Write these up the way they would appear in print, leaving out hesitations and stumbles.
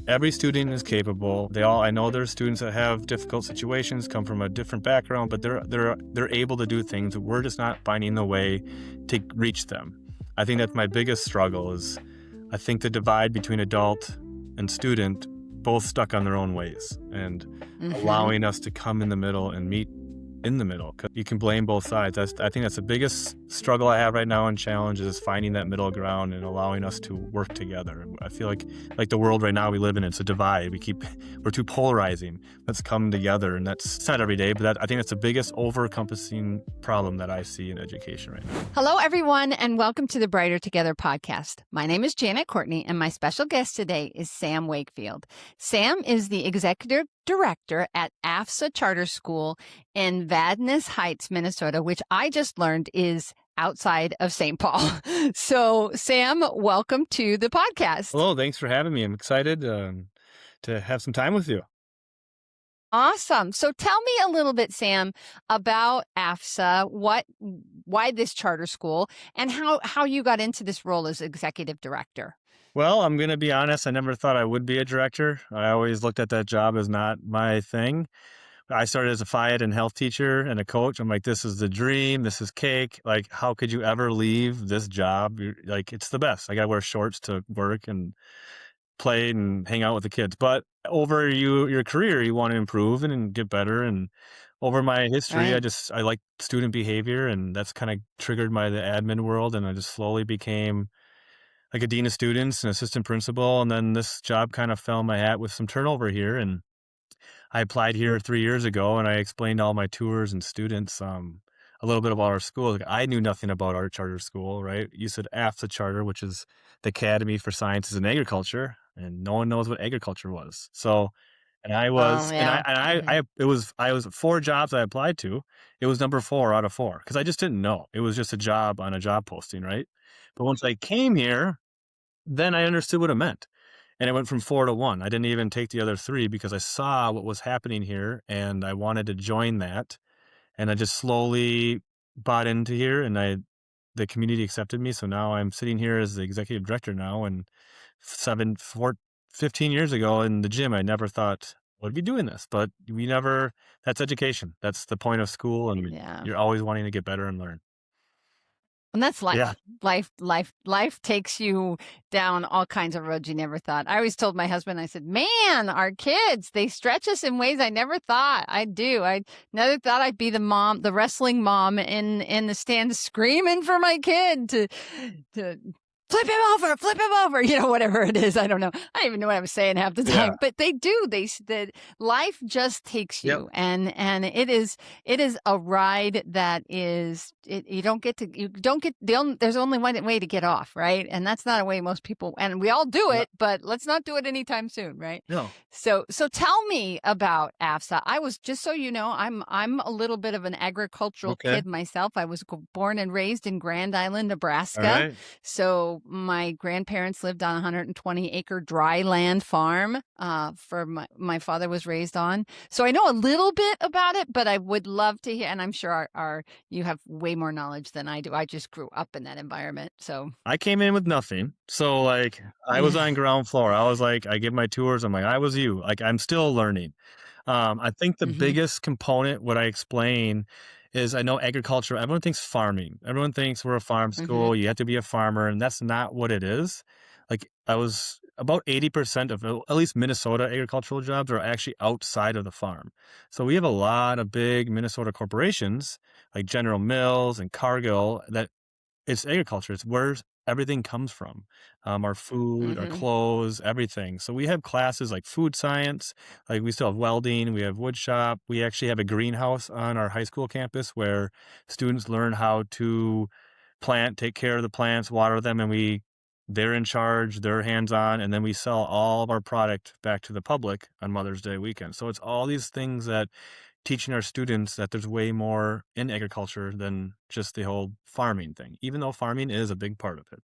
Every student is capable. I know there's students that have difficult situations, come from a different background, but they're able to do things. We're just not finding the way to reach them. I think that's my biggest struggle is I think the divide between adult and student both stuck on their own ways, and allowing us to come in the middle and meet in the middle. 'Cause you can blame both sides. I think that's the biggest struggle I have right now and challenge is finding that middle ground and allowing us to work together. I feel like the world right now we live in, it's a divide. We're too polarizing. Let's come together, and that's not every day, but I think that's the biggest over-encompassing problem that I see in education right now. Hello, everyone, and welcome to the Brighter Together podcast. My name is Janet Courtney, and my special guest today is Sam Wakefield. Sam is the executive director at AFSA Charter School in Vadnais Heights, Minnesota, which I just learned is outside of St. Paul. So, Sam, welcome to the podcast. Hello, thanks for having me. I'm excited to have some time with you. Awesome. So tell me a little bit, Sam, about AFSA, why this charter school, and how you got into this role as executive director. Well, I'm going to be honest. I never thought I would be a director. I always looked at that job as not my thing. I started as a phy ed and health teacher and a coach. I'm like, this is the dream. This is cake. Like, how could you ever leave this job? Like, it's the best. I got to wear shorts to work and play and hang out with the kids. But over your career, you want to improve and get better. And over my history, Right. I like student behavior, and that's kind of triggered the admin world. And I just slowly became like a dean of students, an assistant principal. And then this job kind of fell in my hat with some turnover here. And I applied here 3 years ago, and I explained to all my tours and students a little bit about our school. Like, I knew nothing about our charter school, right? You said AFSA Charter, which is the Academy for Sciences and Agriculture, and no one knows what agriculture was. So, and I Oh, was, yeah. I was 4 jobs I applied to. It was number 4 out of 4 because I just didn't know. It was just a job on a job posting, right? But once I came here, then I understood what it meant. And it went from 4 to 1. I didn't even take the other 3 because I saw what was happening here and I wanted to join that. And I just slowly bought into here, and the community accepted me. So now I'm sitting here as the executive director now. And 15 years ago in the gym, I never thought I would be doing this, but that's education. That's the point of school. And Yeah. you're always wanting to get better and learn. And that's life. Yeah. Life takes you down all kinds of roads you never thought. I always told my husband, I said, man, our kids, they stretch us in ways I never thought I'd do. I never thought I'd be the wrestling mom in the stands screaming for my kid to flip him over, whatever it is. I don't know. I don't even know what I was saying half the time, but they do. The life just takes you, and it is a ride that is, there's only one way to get off, right? And that's not a way most people, and we all do it, but let's not do it anytime soon, right? No. So tell me about AFSA. I was, just so you know, I'm a little bit of an agricultural kid myself. I was born and raised in Grand Island, Nebraska. All right. So my grandparents lived on a 120-acre dry land farm for my father was raised on. So I know a little bit about it, but I would love to hear, and I'm sure you have way more knowledge than I do. I just grew up in that environment. So I came in with nothing. So like I was on ground floor. I was like, I give my tours. I'm like, I was you. Like, I'm still learning. I think the biggest component, what I explain is, I know agriculture, everyone thinks farming. Everyone thinks we're a farm school. You have to be a farmer. And that's not what it is. Like, about 80% of at least Minnesota agricultural jobs are actually outside of the farm. So we have a lot of big Minnesota corporations like General Mills and Cargill that it's agriculture. It's where everything comes from. Our food, our clothes, everything. So we have classes like food science, like we still have welding, we have wood shop. We actually have a greenhouse on our high school campus where students learn how to plant, take care of the plants, water them, and they're in charge, they're hands-on, and then we sell all of our product back to the public on Mother's Day weekend. So it's all these things that teaching our students that there's way more in agriculture than just the whole farming thing, even though farming is a big part of it.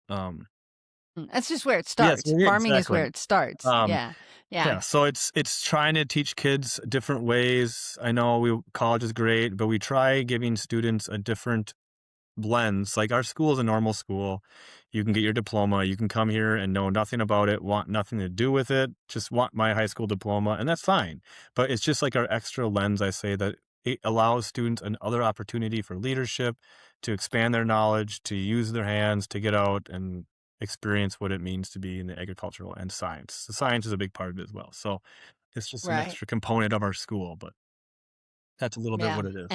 That's just where it starts. yeah, Farming is exactly. where it starts. Yeah. Yeah. So it's trying to teach kids different ways. I know college is great, but we try giving students a different lens. Like our school is a normal school. You can get your diploma. You can come here and know nothing about it, want nothing to do with it, just want my high school diploma, and that's fine. But it's just like our extra lens, I say, that it allows students another opportunity for leadership, to expand their knowledge, to use their hands, to get out and experience what it means to be in the agricultural and science. The science is a big part of it as well. So it's just an Right. extra component of our school, but that's a little bit Yeah. what it is.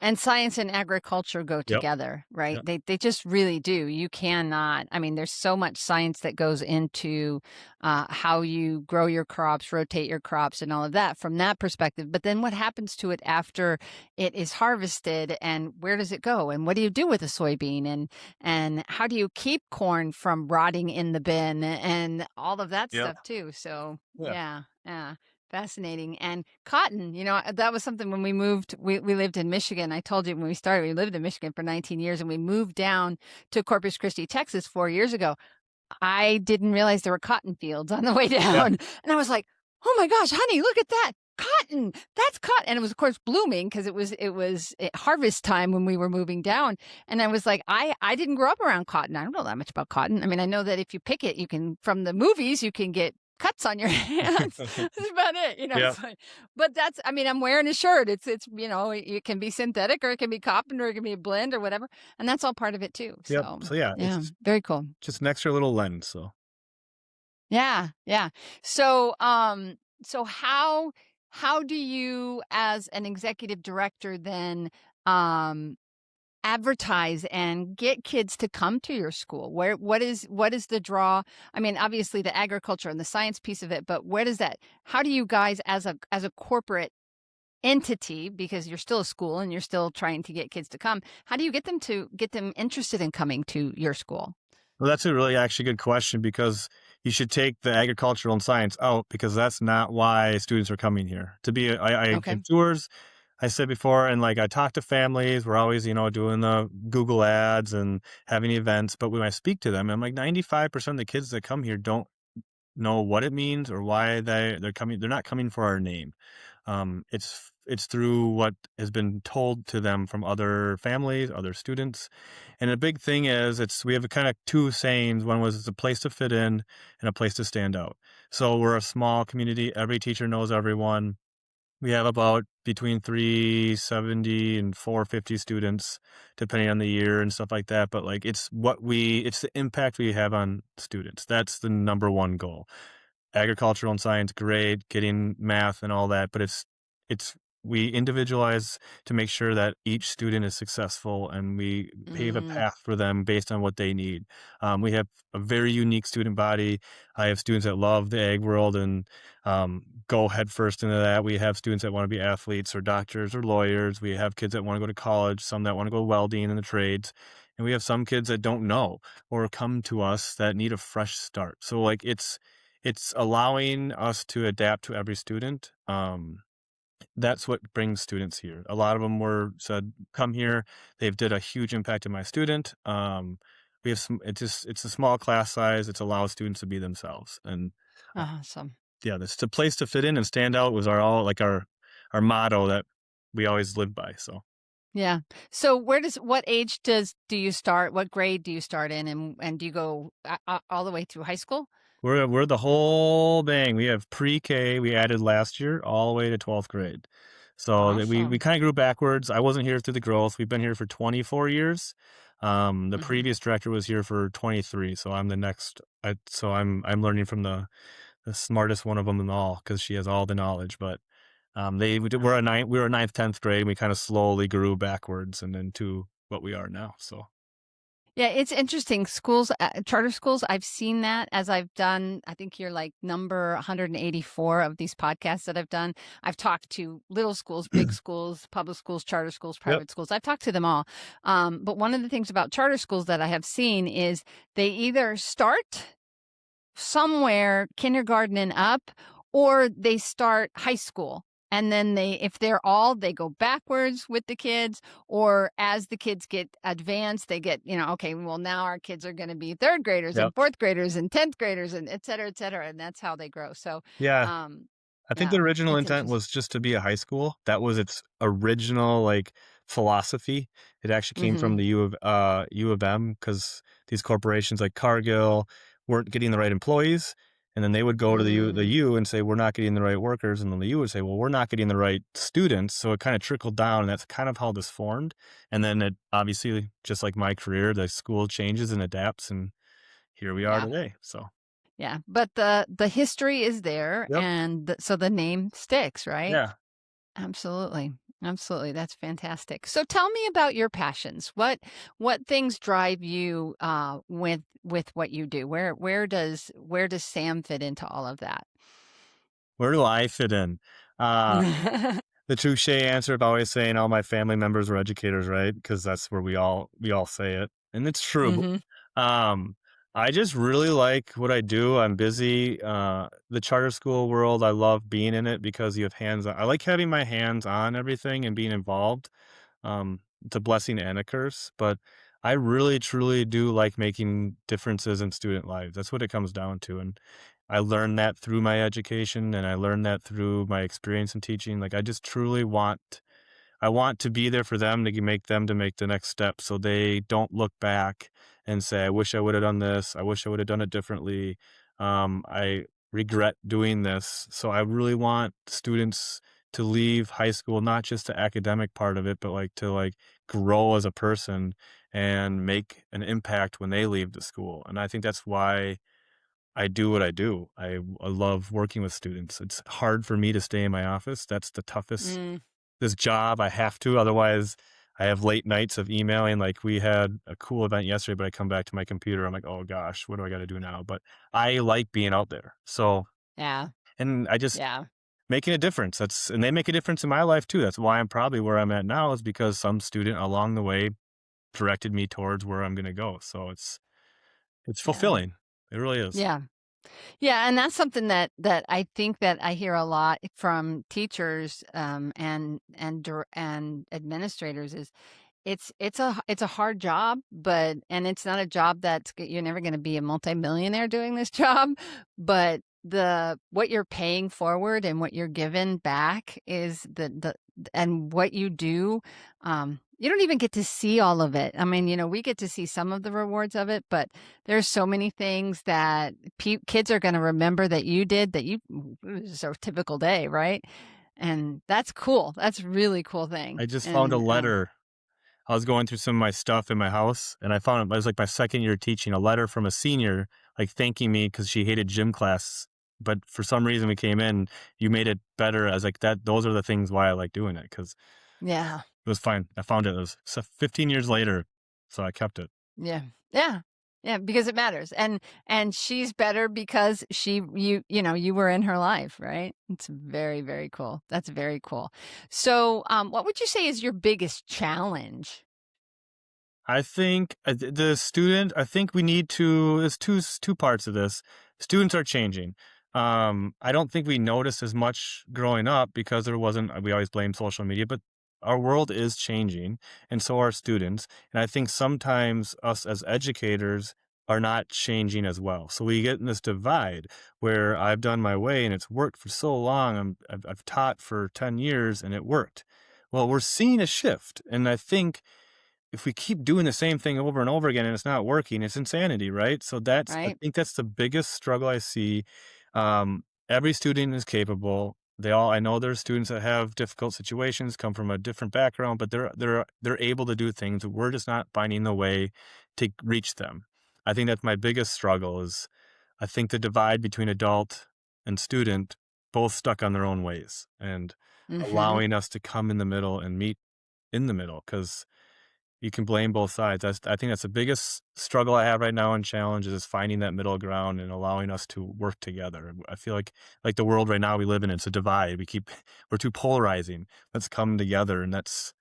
And science and agriculture go Yep. together, right? Yep. They just really do. You cannot. I mean, there's so much science that goes into how you grow your crops, rotate your crops, and all of that from that perspective. But then, what happens to it after it is harvested, and where does it go, and what do you do with a soybean, and how do you keep corn from rotting in the bin, and all of that Yep. stuff too. So, Yeah. yeah, yeah. Fascinating. And cotton, that was something when we moved, we lived in Michigan. I told you when we started, we lived in Michigan for 19 years and we moved down to Corpus Christi, Texas 4 years ago. I didn't realize there were cotton fields on the way Yeah. down. And I was like, oh my gosh, honey, look at that. Cotton. That's cotton. And it was, of course, blooming because it was harvest time when we were moving down. And I was like, I didn't grow up around cotton. I don't know that much about cotton. I mean, I know that if you pick it, you can, from the movies, you can get cuts on your hands. That's about it. Yeah. It's like, but that's, I mean, I'm wearing a shirt. It can be synthetic or it can be cotton or it can be a blend or whatever. And that's all part of it too. Yep. So So yeah, yeah, it's very cool. just an extra little lens. So Yeah, yeah. So how do you as an executive director then um advertise and get kids to come to your school? What is the draw? I mean, obviously the agriculture and the science piece of it, but where does that how do you guys as a corporate entity, because you're still a school and you're still trying to get kids to come, how do you get them interested in coming to your school? well, that's a really actually good question because you should take the agricultural and science out because that's not why students are coming here. I Okay. give tours. I said before, and like I talk to families. We're always, doing the Google ads and having events. But when I speak to them, I'm like 95% of the kids that come here don't know what it means or why they're coming. They're not coming for our name. It's through what has been told to them from other families, other students, and a big thing is we have a kind of two sayings. One was it's a place to fit in and a place to stand out. So we're a small community. Every teacher knows everyone. We have about between 370 and 450 students, depending on the year and stuff like that. But like it's the impact we have on students. That's the number one goal. Agricultural and science, great, getting math and all that, but it's we individualize to make sure that each student is successful and we pave a Mm, path for them based on what they need. We have a very unique student body. I have students that love the ag world and go headfirst into that. We have students that want to be athletes or doctors or lawyers. We have kids that want to go to college, some that want to go welding in the trades. And we have some kids that don't know or come to us that need a fresh start. So like it's allowing us to adapt to every student. That's what brings students here. A lot of them were said, "Come here." They've did a huge impact on my student. We have some. It's a small class size. It allows students to be themselves, and uh, awesome. yeah, this the place to fit in and stand out was our motto that we always live by. So Yeah. So what age do you start? What grade do you start in, and do you go all the way through high school? we're the whole bang. We have pre-K we added last year all the way to 12th grade. So that we Awesome. kind of grew backwards. I wasn't here through the growth. We've been here for 24 years. The Hmm. previous director was here for 23, so I'm the next. I'm learning from the smartest one of them all because she has all the knowledge. But we were a ninth, 10th grade. And we kind of slowly grew backwards and then to what we are now. So Yeah, it's interesting. Schools, charter schools, I've seen that as I've done. I think you're like number 184 of these podcasts that I've done. I've talked to little schools, big schools, public schools, charter schools, yep, private schools. I've talked to them all. But one of the things about charter schools that I have seen is they either start somewhere kindergarten and up, or they start high school. And then if they go backwards with the kids, or as the kids get advanced, they get, okay, well, now our kids are going to be third graders and yep, fourth graders and 10th graders and et cetera, et cetera. And that's how they grow. So, yeah. um, I think the Yeah, original that's intent interesting. was just to be a high school. That was its original, like, philosophy. It actually came from Mhm. the U of M because these corporations like Cargill weren't getting the right employees, and then they would go to the Mm, U and say, "We're not getting the right workers," and then the U would say, "Well, we're not getting the right students," so it kinda trickled down, and that's kind of how this formed, and then it obviously, just like my career, the school changes and adapts, and here we are yeah, today, so yeah, but the history is there, Yep. and so the name sticks, right? Yeah. Absolutely. Absolutely. That's fantastic. So tell me about your passions. What things drive you with what you do? Where does Sam fit into all of that? Where do I fit in? Uh The touché answer of always saying all my family members were educators, right? Because that's where we all say it, and it's true. Mhm. Um, I just really like what I do. I'm busy. The charter school world, I love being in it because you have hands on. I like having my hands on everything and being involved. It's a blessing and a curse, but I really truly do like making differences in student lives. That's what it comes down to, and I learned that through my education, and I learned that through my experience in teaching. Like, I just truly want to be there for them to make the next step so they don't look back and say, I wish I would have done this. I wish I would have done it differently. I regret doing this. So I really want students to leave high school, not just the academic part of it, but like to like grow as a person and make an impact when they leave the school. And I think that's why I do what I do. I love working with students. It's hard for me to stay in my office. That's the toughest Mm, this job, I have to, otherwise I have late nights of emailing, like, we had a cool event yesterday, but I come back to my computer, I'm like, "Oh gosh, what do I gotta do now?" But I like being out there, so yeah. and I just Yeah. making a difference, and they make a difference in my life too, that's why I'm probably where I'm at now is because some student along the way directed me towards where I'm gonna go, so it's Yeah. fulfilling. It really is. Yeah. Yeah, and that's something that I think that I hear a lot from teachers and administrators is it's a hard job, but and it's not a job you're never going to be a multimillionaire doing this job, but the what you're paying forward and what you're given back is the and what you do. You don't even get to see all of it. I mean, we get to see some of the rewards of it, but there's so many things that kids are going to remember that you did that you it was a typical day, right? And that's cool. That's a really cool thing. I just found a And letter. I was going through some of my stuff in my house, and I found it was like my second year teaching, a letter from a senior, like thanking me because she hated gym class. But for some reason, we came in, you made it better. I was like, that. Those are the things why I like doing it because yeah. it was fine. I found it. It was 15 years later, so I kept it. Yeah. Yeah. Yeah, because it matters. And she's better because you were in her life, right? It's very, very cool. That's very cool. So, what would you say is your biggest challenge? I think the student. I think we need to. There's two parts of this. Students are changing. I don't think we noticed as much growing up because there wasn't. We always blame social media, but our world is changing, and so are students. And I think sometimes us as educators are not changing as well. So we get in this divide where I've done my way and it's worked for so long. I've taught for 10 years and it worked. Well, we're seeing a shift, and I think if we keep doing the same thing over and over again and it's not working, it's insanity, right? So I Right? think that's the biggest struggle I see. Every student is capable. I know there's students that have difficult situations, come from a different background, but they're able to do things. We're just not finding the way to reach them. I think that's my biggest struggle is I think the divide between adult and student both stuck on their own ways and Mhm. allowing us to come in the middle and meet in the middle because you can blame both sides. I think that's the biggest struggle I have right now and challenge is finding that middle ground and allowing us to work together. I feel like the world right now we live in, it's a divide. We're too polarizing. Let's come together, and it's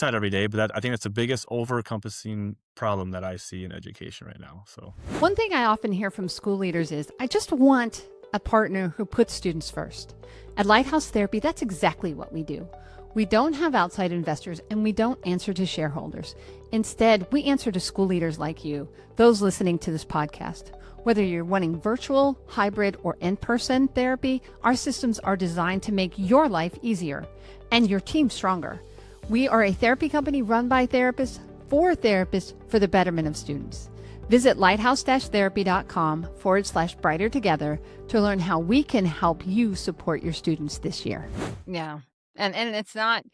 not every day, but I think that's the biggest over-encompassing problem that I see in education right now. So One thing I often hear from school leaders is, I just want a partner who puts students first. At Lighthouse Therapy, that's exactly what we do. We don't have outside investors and we don't answer to shareholders. Instead, we answer to school leaders like you, those listening to this podcast. Whether you're wanting virtual, hybrid, or in-person therapy, our systems are designed to make your life easier and your team stronger. We are a therapy company run by therapists for the betterment of students. Visit lighthouse-therapy.com/brighter together to learn how we can help you support your students this year. Yeah. And it's not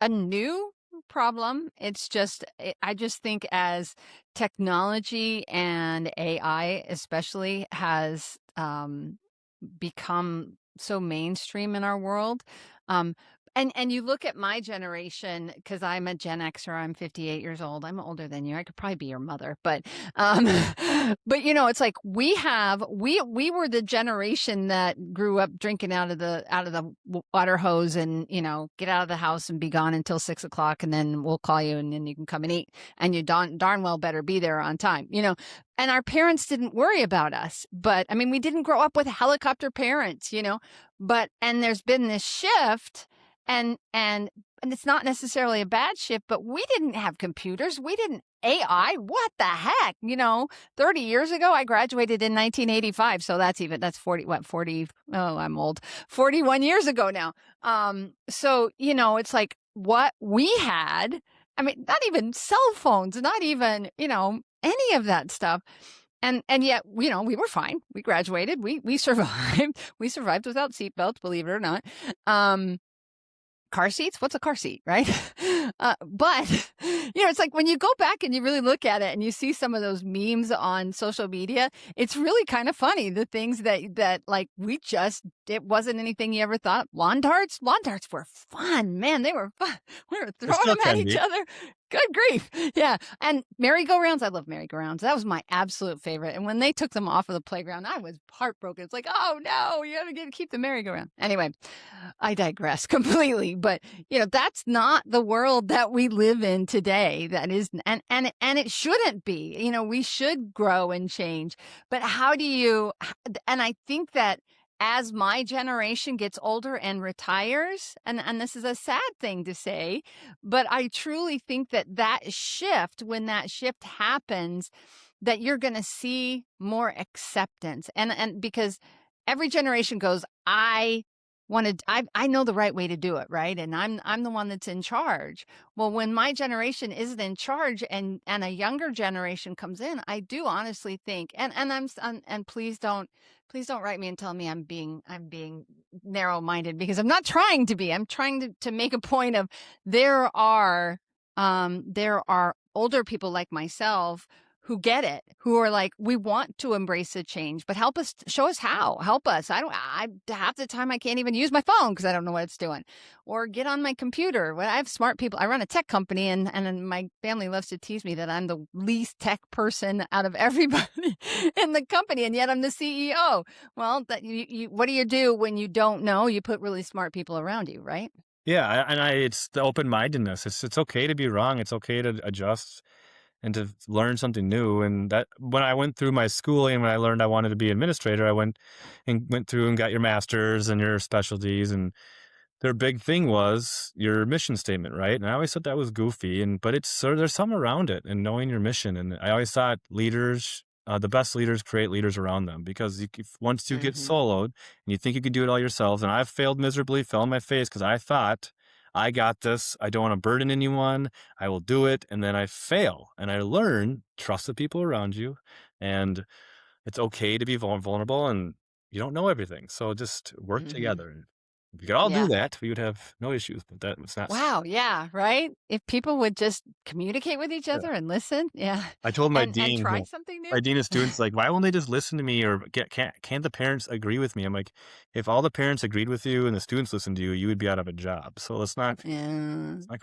a new problem. It's just I just think as technology and AI especially has become so mainstream in our world. Um, and you look at my generation because I'm a Gen Xer. I'm 58 years old. I'm older than you. I could probably be your mother, but um, but it's like we were the generation that grew up drinking out of the water hose and get out of the house and be gone until 6 o'clock, and then we'll call you and then you can come and eat, and you darn well better be there on time. And our parents didn't worry about us. But I mean, we didn't grow up with helicopter parents, and there's been this shift and it's not necessarily a bad shift, but we didn't have computers. We didn't AI. What the heck? 30 years ago, I graduated in 1985. So that's 40, oh, I'm old, 41 years ago now. So, it's like what we had, I mean, not even cell phones, not even, any of that stuff. And yet, we were fine. We graduated. We survived. We survived without seatbelts, believe it or not. Car seats? What's a car seat, right? But it's like when you go back and you really look at it and you see some of those memes on social media, it's really kind of funny. The things that like it wasn't anything you ever thought. Lawn darts were fun, man. They were fun. We were It throwing still them at can each be. other. Good grief. Yeah. And merry-go-rounds. I love merry-go-rounds. That was my absolute favorite. And when they took them off of the playground, I was heartbroken. It's like, oh no, you gotta keep the merry-go-round. Anyway, I digress completely. But that's not the world that we live in today. That is, and it shouldn't be. We should grow and change. But how do you? And I think that as my generation gets older and retires, and this is a sad thing to say, but I truly think that shift, when that shift happens, that you're going to see more acceptance. And because every generation goes, I know the right way to do it, right? And I'm the one that's in charge. Well, when my generation isn't in charge and a younger generation comes in, I do honestly think, and please don't write me and tell me I'm being narrow-minded, because I'm not trying to be. I'm trying to make a point of there are older people like myself who get it, who are like, we want to embrace a change, but help us, show us how, help us. I half the time I can't even use my phone because I don't know what it's doing, or get on my computer. Well, I have smart people. I run a tech company, and my family loves to tease me that I'm the least tech person out of everybody in the company, and yet I'm the CEO. Well, that what do you do when you don't know? You put really smart people around you, right? Yeah, it's the open-mindedness. It's okay to be wrong. It's okay to adjust and to learn something new. And that when I went through my schooling, when I learned I wanted to be an administrator, I went through and got your master's and your specialties, and their big thing was your mission statement, right? And I always thought that was goofy, but it's so there's some around it and knowing your mission. And I always thought the best leaders create leaders around them, because once you get Mm-hmm. soloed and you think you can do it all yourselves, and I've failed miserably, fell on my face because I thought I got this. I don't want to burden anyone. I will do it, and then I fail, and I learn trust the people around you, and it's okay to be vulnerable, and you don't know everything. So just work Mm-hmm. together. If we could all do Yeah. that, we would have no issues, but that was not. Wow, yeah, right? If people would just communicate with each Yeah. other and listen, yeah, I told and try something new. my dean of students, like, "Why won't they just listen to me, or can't the parents agree with me?" I'm like, "If all the parents agreed with you and the students listened to you, you would be out of a job. So Yeah, let's not go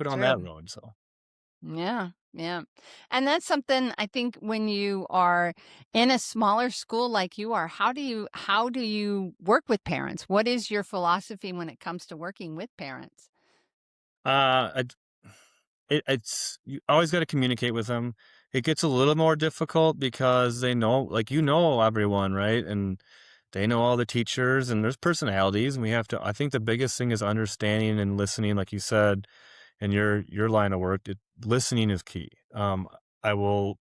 down that true. road." So, Yeah, yeah. And that's something I think when you are in a smaller school like you are, how do you work with parents? What is your philosophy when it comes to working with parents? uh, it's you always gotta communicate with them. It gets a little more difficult because they know, like, everyone, right? And they know all the teachers, and there's personalities, and I think the biggest thing is understanding and listening, like you said, in your line of work. Listening is key. I will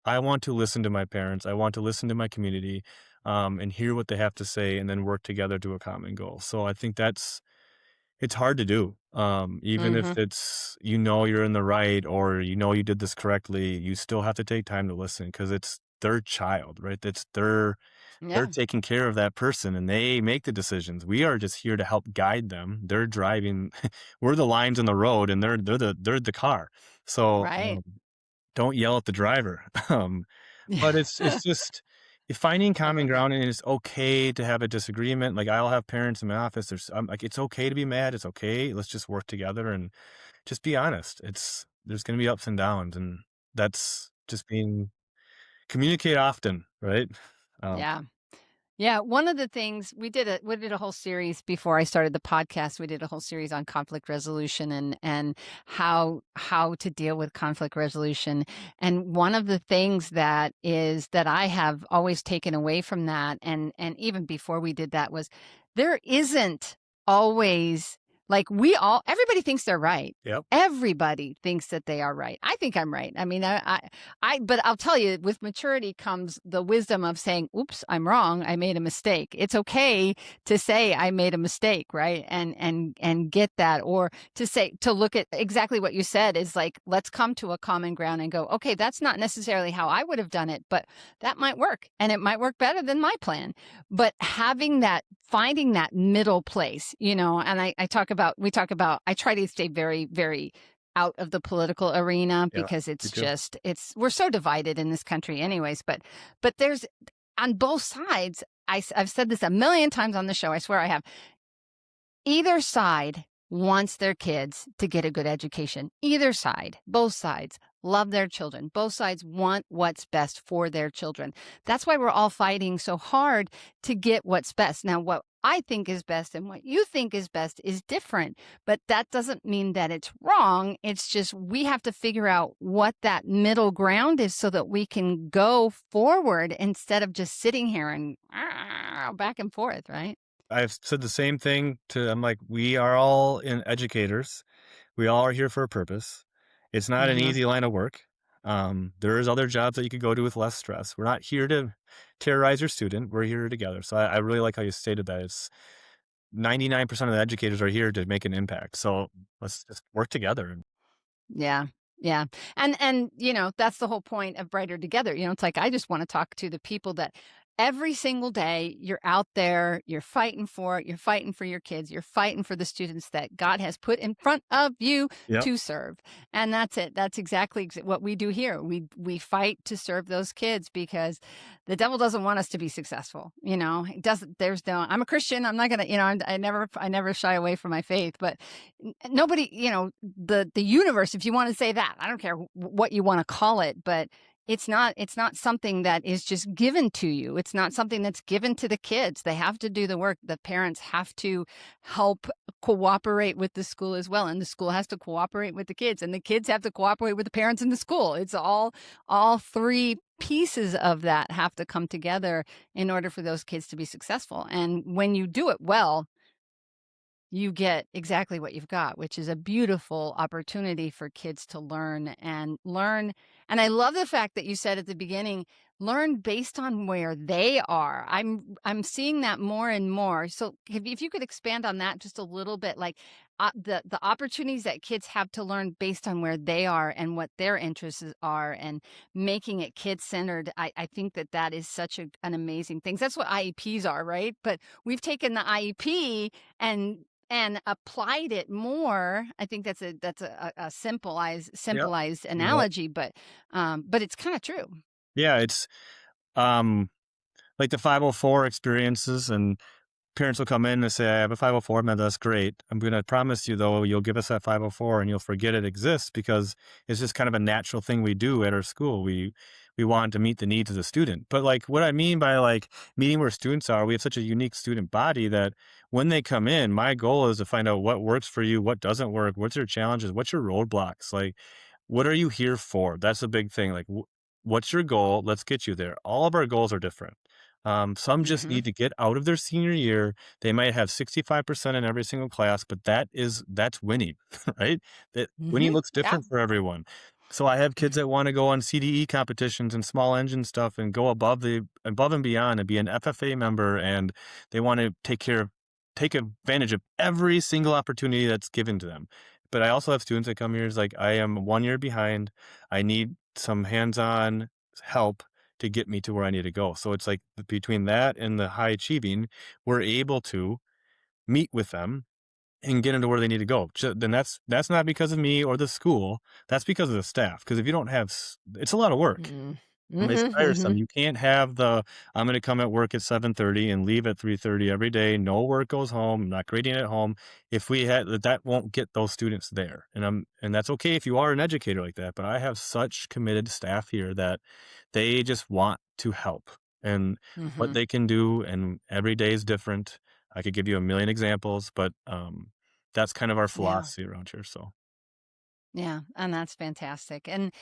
I want to listen to my parents. I want to listen to my community, and hear what they have to say, and then work together to a common goal. So I think it's hard to do. Even if Mhm. it's, you're in the right, or you did this correctly, you still have to take time to listen because it's their child, right? They're Yeah, taking care of that person and they make the decisions. We are just here to help guide them. They're driving. We're the lines in the road and they're the car. So right. don't yell at the driver. But it's just finding I common love that. ground, and it's okay to have a disagreement. Like, I'll have parents in my office, I'm like, "It's okay to be mad, it's okay, let's just work together and just be honest." There's gonna be ups and downs, and that's just being communicate often, right? Um, Yeah. Yeah, one of the things we did a whole series before I started the podcast. We did a whole series on conflict resolution and how to deal with conflict resolution. And one of the things that I have always taken away from that, and even before we did that, was there isn't always, like, everybody thinks they're right. yep, Everybody thinks that they are right. I think I'm right. I mean, but I'll tell you, with maturity comes the wisdom of saying, "Oops, I'm wrong. I made a mistake." It's okay to say I made a mistake, right? And get that, or to look at exactly what you said is like, let's come to a common ground and go, okay, that's not necessarily how I would have done it, but that might work, and it might work better than my plan. But finding that middle place, and we talk about, I try to stay very, very out of the political arena yeah, because me it's too. just we're so divided in this country anyways, but there's, on both sides, I've said this a million times on the show, I swear I have. Either side wants their kids to get a good education. Either side, both sides love their children. Both sides want what's best for their children. That's why we're all fighting so hard to get what's best. Now, what I think is best and what you think is best is different, but that doesn't mean that it's wrong. It's just we have to figure out what that middle ground is so that we can go forward instead of just sitting here and back and forth, right? I've said the same thing I'm like, "We are all in educators. We all are here for a purpose. It's not an Mhm. easy line of work. There is other jobs that you could go to with less stress. We're not here to terrorize your student. We're here together." So I really like how you stated that. It's 99% of the educators are here to make an impact. So let's just work together. And Yeah. Yeah. And that's the whole point of Brighter Together. It's like I just want to talk to the people that every single day you're out there, you're fighting for it, you're fighting for your kids, you're fighting for the students that God has put in front of you yep, to serve. And that's it. That's exactly what we do here. We fight to serve those kids because the devil doesn't want us to be successful. He doesn't. There's no. I'm a Christian. I'm not gonna. I never shy away from my faith, but nobody, the universe, if you want to say that, I don't care what you want to call it, but it's not something that is just given to you. It's not something that's given to the kids. They have to do the work. The parents have to help cooperate with the school as well, and the school has to cooperate with the kids, and the kids have to cooperate with the parents in the school. It's all three pieces of that have to come together in order for those kids to be successful. And when you do it well, you get exactly what you've got, which is a beautiful opportunity for kids to learn. And I love the fact that you said at the beginning, learn based on where they are. I'm seeing that more and more. So if you could expand on that just a little bit, like the opportunities that kids have to learn based on where they are and what their interests are, and making it kid centered. I think that is such an amazing thing. That's what IEPs are, right? But we've taken the IEP and applied it more. I think that's a yep, simplified yep. analogy, but it's kind of true. Yeah, it's um like the 504 experiences, and parents will come in and say, "I have a 504." Man, that's great. I'm going to promise you, though, you'll give us that 504 and you'll forget it exists because it's just kind of a natural thing we do at our school. We want to meet the needs of the student. But like what I mean by like meeting where students are, we have such a unique student body that when they come in, my goal is to find out what works for you, what doesn't work, what's your challenges, what's your roadblocks, like what are you here for? That's a big thing. Like, what's your goal? Let's get you there. All of our goals are different. Some just Hmm. need to get out of their senior year. They might have 65% in every single class, but that's winning, right? That winning looks Yeah. different for everyone. So I have kids that wanna go on CDE competitions and small engine stuff and go above and beyond and be an FFA member, and they wanna take advantage of every single opportunity that's given to them. But I also have students that come here is like, "I am 1 year behind. I need some hands-on help to get me to where I need to go." So it's like between that and the high achieving, we're able to meet with them and get into where they need to go. Then that's not because of me or the school. That's because of the staff. Because if you don't have, it's a lot of work. Mm. It's Mhm, tiresome. mhm. You can't have I'm going to come at work at 7:30 and leave at 3:30 every day. No work goes home. I'm not grading at home. If we had that, won't get those students there. And that's okay if you are an educator like that. But I have such committed staff here that they just want to help and what Mhm. they can do. And every day is different. I could give you a million examples, but that's kind of our Yeah. philosophy around here. So, Yeah, and that's fantastic. And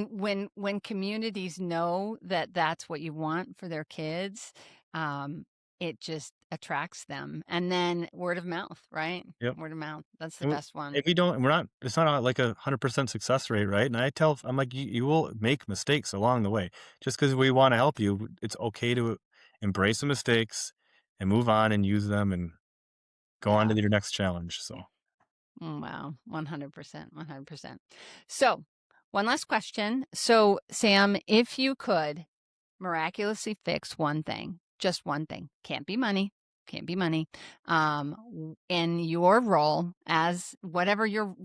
when communities know that that's what you want for their kids, um, it just attracts them. And then word of mouth, right? yep. Word of mouth. That's the And best one. if we don't, we're not, it's not like 100% success rate, right? And I'm like, you will make mistakes along the way. Just because we want to help you, it's okay to embrace the mistakes and move on and use them and go on to Yeah. your next challenge. Yeah. So, Wow. 100%. 100%. So, one last question. So, Sam, if you could miraculously fix one thing, just one thing, can't be money, can't be money, in your role as wherever your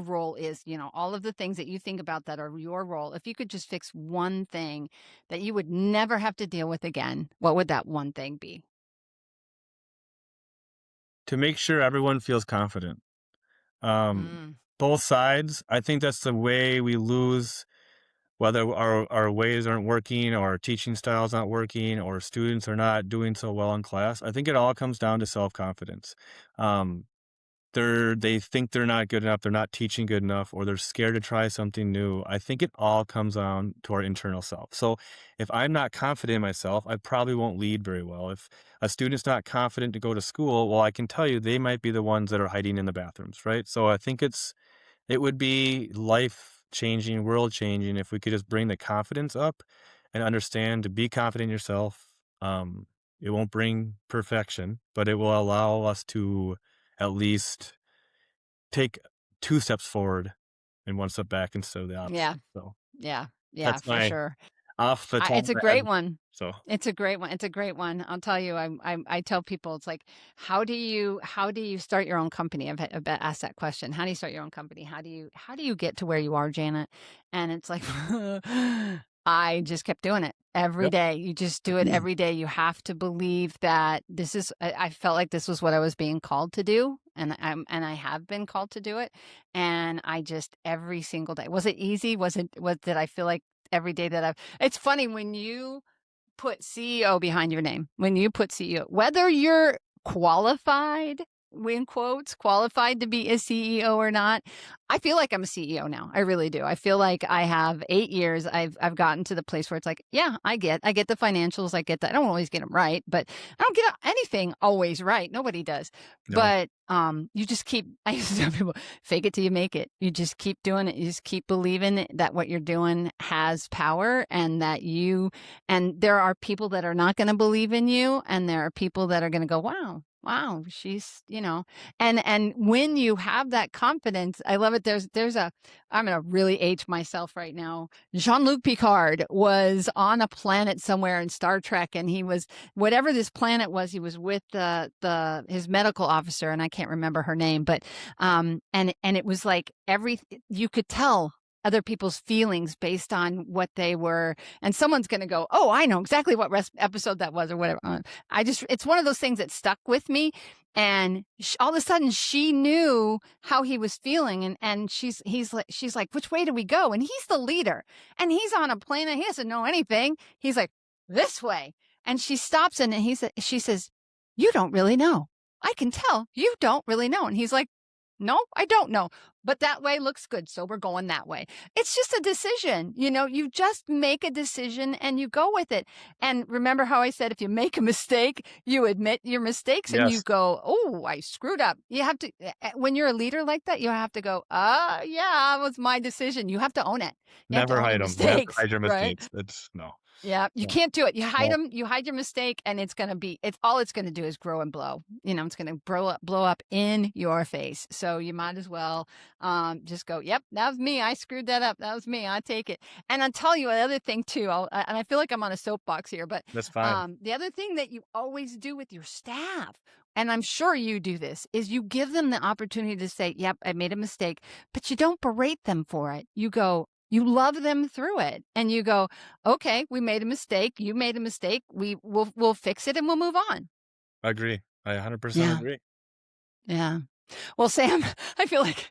role is, all of the things that you think about that are your role, if you could just fix one thing that you would never have to deal with again, what would that one thing be? to make sure everyone feels confident, um, Mm, both sides, I think that's the way we lose. Whether our ways aren't working or our teaching style's not working or students are not doing so well in class, I think it all comes down to self-confidence. Um, they think they're not good enough, they're not teaching good enough, or they're scared to try something new. I think it all comes down to our internal self. So if I'm not confident in myself, I probably won't lead very well. If a student's not confident to go to school, well, I can tell you they might be the ones that are hiding in the bathrooms, right? So I think it would be life changing, world changing if we could just bring the confidence up and understand to be confident in yourself. Um, it won't bring perfection, but it will allow us to at least take 2 steps forward and 1 step back instead of the yeah, opposite. So yeah, yeah, that's for my sure. off the top It's of a my head. great one. So It's a great one. It's a great one. I'll tell you, I tell people, it's like, how do you start your own company? I've asked that question. How do you start your own company? How do you get to where you are, Janet? And it's like, I just kept doing it every yep. day. You just do it every day. You have to believe that I felt like this was what I was being called to do. And I have been called to do it. And I just every single day. Was it easy? Did I feel like every day that it's funny when you put CEO behind your name, when you put CEO, whether you're qualified, in quotes, qualified to be a CEO or not, I feel like I'm a CEO now. I really do. I feel like I have 8 years. I've gotten to the place where it's like, yeah, I get the financials. I get that. I don't always get them right, but I don't get anything always right. Nobody does. No. But you just keep. I used to tell people, fake it till you make it. You just keep doing it. You just keep believing that what you're doing has power, and there are people that are not going to believe in you, and there are people that are going to go, wow, she's. And when you have that confidence, I love it. I'm going to really age myself right now. Jean-Luc Picard was on a planet somewhere in Star Trek, and he was, whatever this planet was, he was with his medical officer, and I can't remember her name, but and it was like you could tell other people's feelings based on what they were, and someone's going to go, oh, I know exactly what episode that was or whatever. It's one of those things that stuck with me. And all of a sudden she knew how he was feeling. And she's like, which way do we go? And he's the leader, and he's on a planet. He doesn't know anything. He's like, this way. And she stops and she says, you don't really know. I can tell you don't really know. And he's like, No, I don't know. But that way looks good. So we're going that way. It's just a decision. You just make a decision and you go with it. And remember how I said if you make a mistake, you admit your mistakes and you Yes, go, oh, I screwed up. You have to, when you're a leader like that, you have to go, yeah, it was my decision. You have to own it. You have to never own your hide them. Never mistakes, hide your right? mistakes. It's no, Yeah, you no, can't do it. no. You hide your mistake, and it's all it's gonna do is grow and blow. It's gonna blow up in your face. So you might as well just go, yep, that was me. I screwed that up. That was me. I take it. And I'll tell you another thing too. And I feel like I'm on a soapbox here, but That's fine. the other thing that you always do with your staff, and I'm sure you do this, is you give them the opportunity to say, yep, I made a mistake, but you don't berate them for it. You love them through it, and you go, okay, we made a mistake. You made a mistake. We'll fix it and we'll move on. I agree. I 100% Yeah. agree. Yeah. Well, Sam, I feel like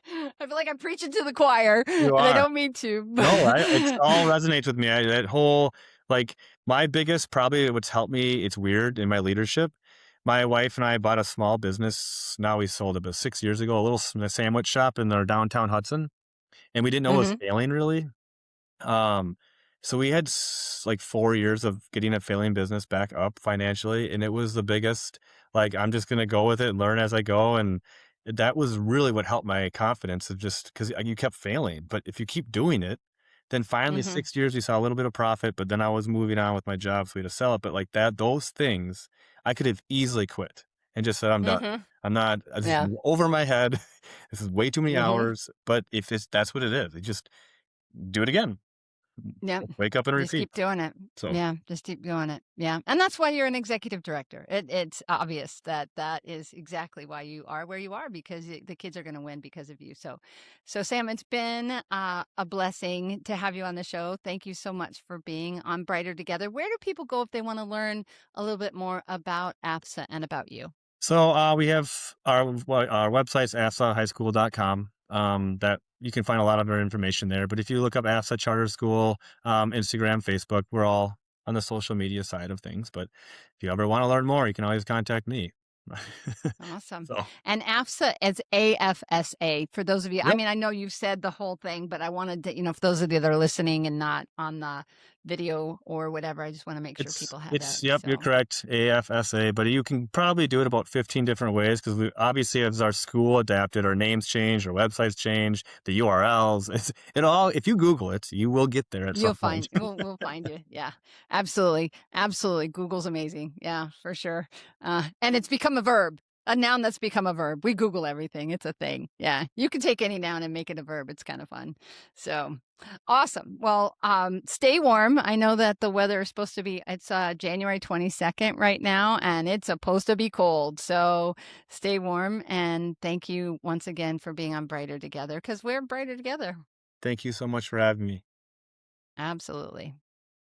I'm preaching to the choir, You and I are. don't mean to. No, it's all resonates with me. That whole like my biggest probably what's helped me. It's weird in my leadership. My wife and I bought a small business. Now we sold it, but 6 years ago, a little sandwich shop in our downtown Hudson, and we didn't know it was Hmm. failing really. Um, so we had like 4 years of getting a failing business back up financially, and it was the biggest. Like I'm just gonna go with it and learn as I go, and that was really what helped my confidence of just because you kept failing. But if you keep doing it, then finally Hmm. 6 years we saw a little bit of profit. But then I was moving on with my job, so we had to sell it. But like that, those things I could have easily quit and just said I'm done. Hmm. I'm not. This is Yeah. over my head. This is way too many Hmm. hours. But if that's what it is, you just do it again. Yep. Wake up and Just repeat. keep doing it. So, Yeah, just keep doing it. Yeah, and that's why you're an executive director. It's obvious that that is exactly why you are where you are because the kids are going to win because of you. So Sam, it's been a blessing to have you on the show. Thank you so much for being on Brighter Together. Where do people go if they want to learn a little bit more about AFSA and about you? we have our website's afsahighschool.com. That you can find a lot of our information there. But if you look up AFSA Charter School, Instagram, Facebook, we're all on the social media side of things. But if you ever want to learn more, you can always contact me. Awesome. So, And AFSA is AFSA for those of you. I yep. mean, I know you've said the whole thing, but I wanted to, for those of you that are listening and not on the video or whatever, I just want to make sure people have that. Yep, you're So correct, AFSA, but you can probably do it about 15 different ways because we obviously as our school adapted, our names changed, our websites changed, the URLs, it all if you Google it, you will get there at some point. we'll find you. Yeah, absolutely. Absolutely. Google's amazing. Yeah, for sure. And it's become a verb. A noun that's become a verb. We Google everything. It's a thing. Yeah. You can take any noun and make it a verb. It's kind of fun. So awesome. Well, stay warm. I know that the weather is supposed to be, it's January 22nd right now, and it's supposed to be cold. So stay warm. And thank you once again for being on Brighter Together because we're brighter together. Thank you so much for having me. Absolutely.